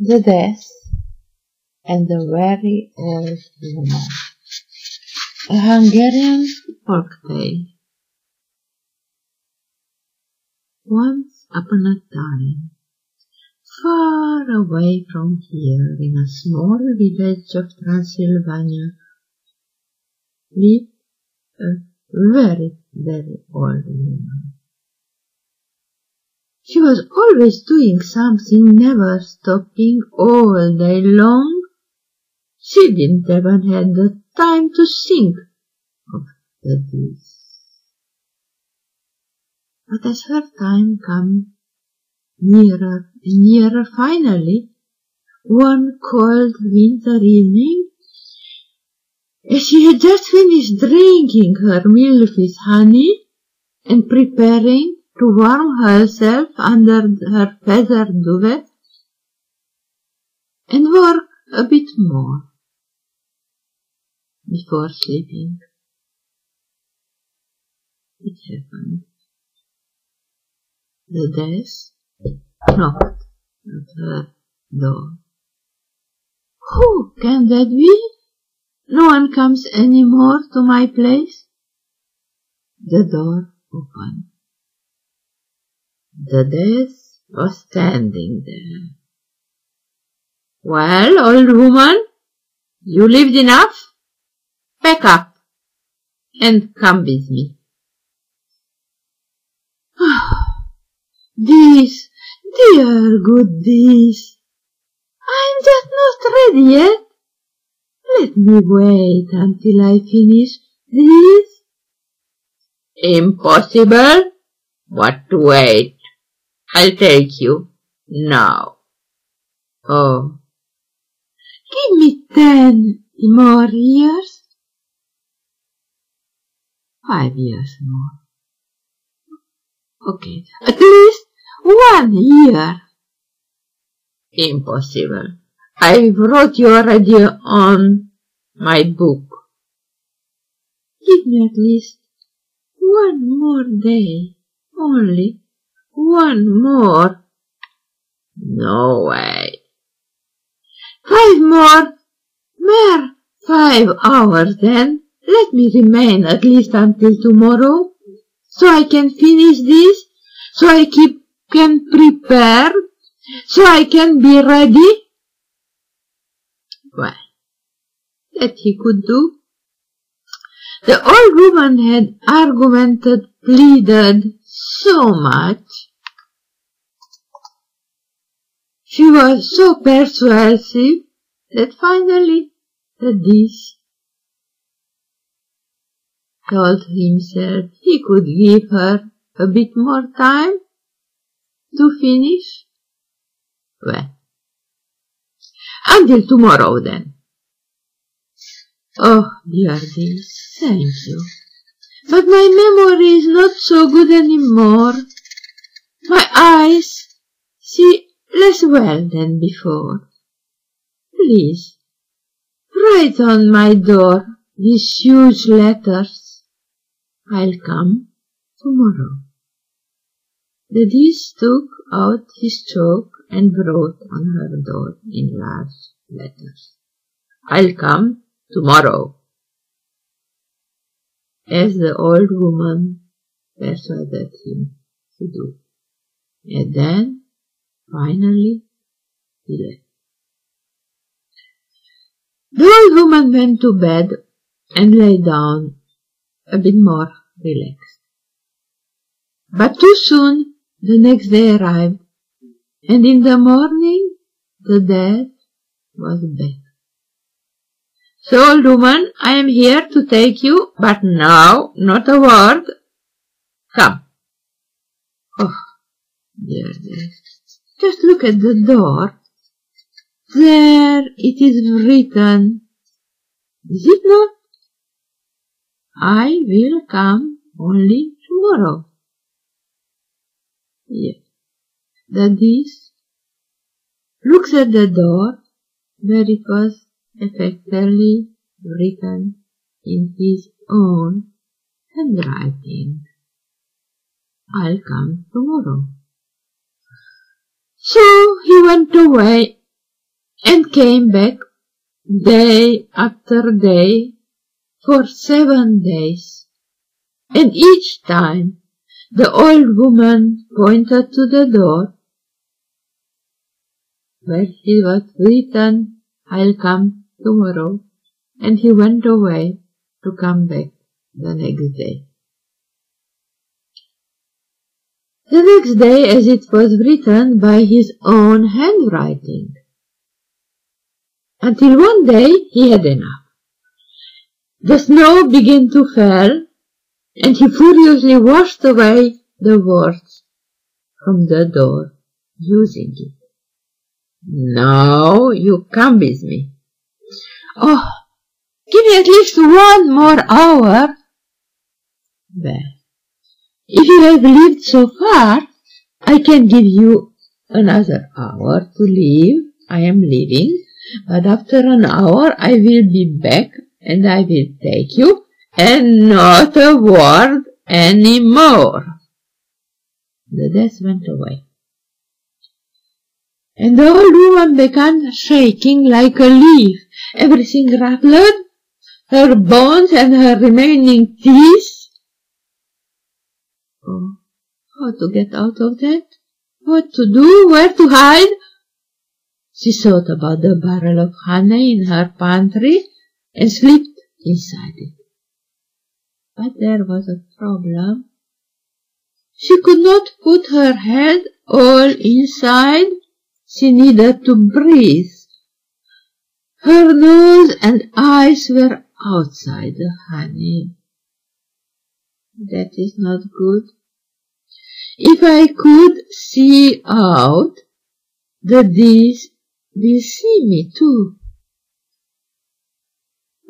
the death, and the very old woman. A Hungarian folk tale. Once upon a time, far away from here, in a small village of Transylvania, lived a very, very old woman. She was always doing something, never stopping, all day long. She didn't even have the time to think of the days. But as her time came nearer and nearer, finally, one cold winter evening, as she had just finished drinking her milk with honey and preparing to warm herself under her feather duvet and work a bit more before sleeping, it happened. The death knocked at her door. Who can that be? No one comes any more to my place. The door opened. The death was standing there. Well, old woman, you lived enough? Pack up and come with me. This, dear good this, I'm just not ready yet. Let me wait until I finish this. Impossible. What to wait? I'll take you now. Oh, give me 10 more years. 5 years more. Okay, at least 1 year. Impossible. I wrote you already on my book. Give me at least 1 more day. Only 1 more. No way. 5 more. Mere 5 hours then. Let me remain at least until tomorrow, so I can finish this, so I can prepare, so I can be ready. Well, that he could do. The old woman had argumented, pleaded so much. She was so persuasive that finally the dish told himself he could give her a bit more time to finish. Well, until tomorrow then. Oh, dear dish, thank you. But my memory is not so good anymore. My eyes see less well than before. Please, write on my door these huge letters. I'll come tomorrow. The dish took out his chalk and wrote on her door in large letters, I'll come tomorrow. As the old woman persuaded him to do. And then, finally, he left. The old woman went to bed and lay down a bit more relaxed. But too soon the next day arrived, and in the morning the death was back. So, old woman, I am here to take you, but now not a word. Come. Oh, dear death. Just look at the door. There it is written. Is it not? I will come only tomorrow. Yes. The dish looks at the door where it was effectively written in his own handwriting. I'll come tomorrow. So he went away and came back day after day for 7 days. And each time the old woman pointed to the door where he was written, "I'll come tomorrow," and he went away to come back the next day. The next day, as it was written by his own handwriting, until one day he had enough. The snow began to fall, and he furiously washed away the words from the door, using it. "Now you come with me." "Oh, give me at least 1 more hour." "Well, if you have lived so far, I can give you another hour to live. I am leaving, but after an hour I will be back, and I will take you, and not a word any more." The death went away, and the old woman began shaking like a leaf. Everything rattled, her bones and her remaining teeth. Oh, how to get out of that? What to do? Where to hide? She thought about the barrel of honey in her pantry and slipped inside it. But there was a problem. She could not put her head all inside. She needed to breathe. Her nose and eyes were outside the honey. That is not good. If I could see out, the bees will see me too.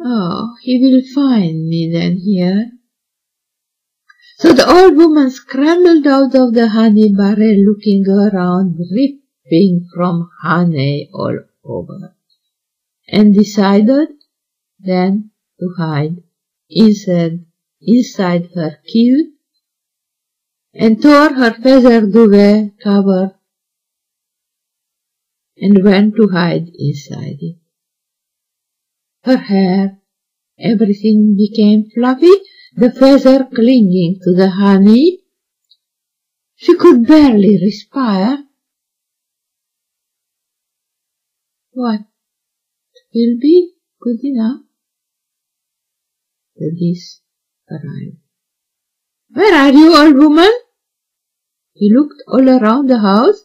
Oh, he will find me then here. So the old woman scrambled out of the honey barrel, looking around, dripping from honey all over, and decided then to hide inside her kilt, and tore her feather duvet cover and went to hide inside it. Her hair, everything became fluffy, the feather clinging to the honey. She could barely respire. What will be good enough? The geese arrived. "Where are you, old woman?" He looked all around the house.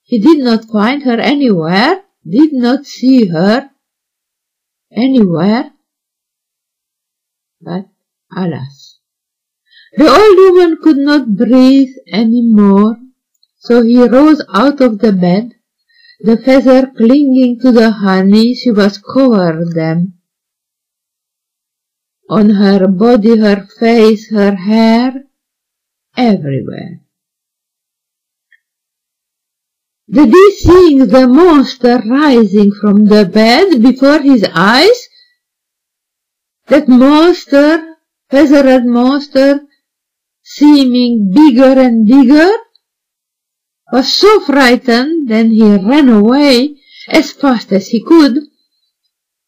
He did not find her anywhere, did not see her anywhere. But alas, the old woman could not breathe any more, so he rose out of the bed. The feather clinging to the honey, she was covered them. On her body, her face, her hair, everywhere. The bee, seeing the monster rising from the bed before his eyes, that monster, feathered monster, seeming bigger and bigger, was so frightened that he ran away as fast as he could,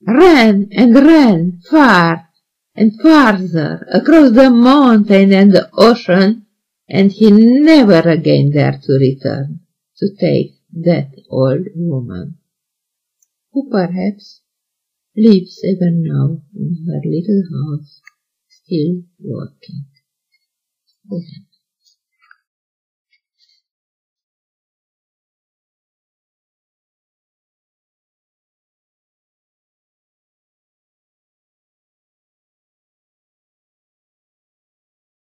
ran and ran far and farther across the mountain and the ocean, and he never again dared to return to take that old woman, who perhaps lives even now in her little house, still working.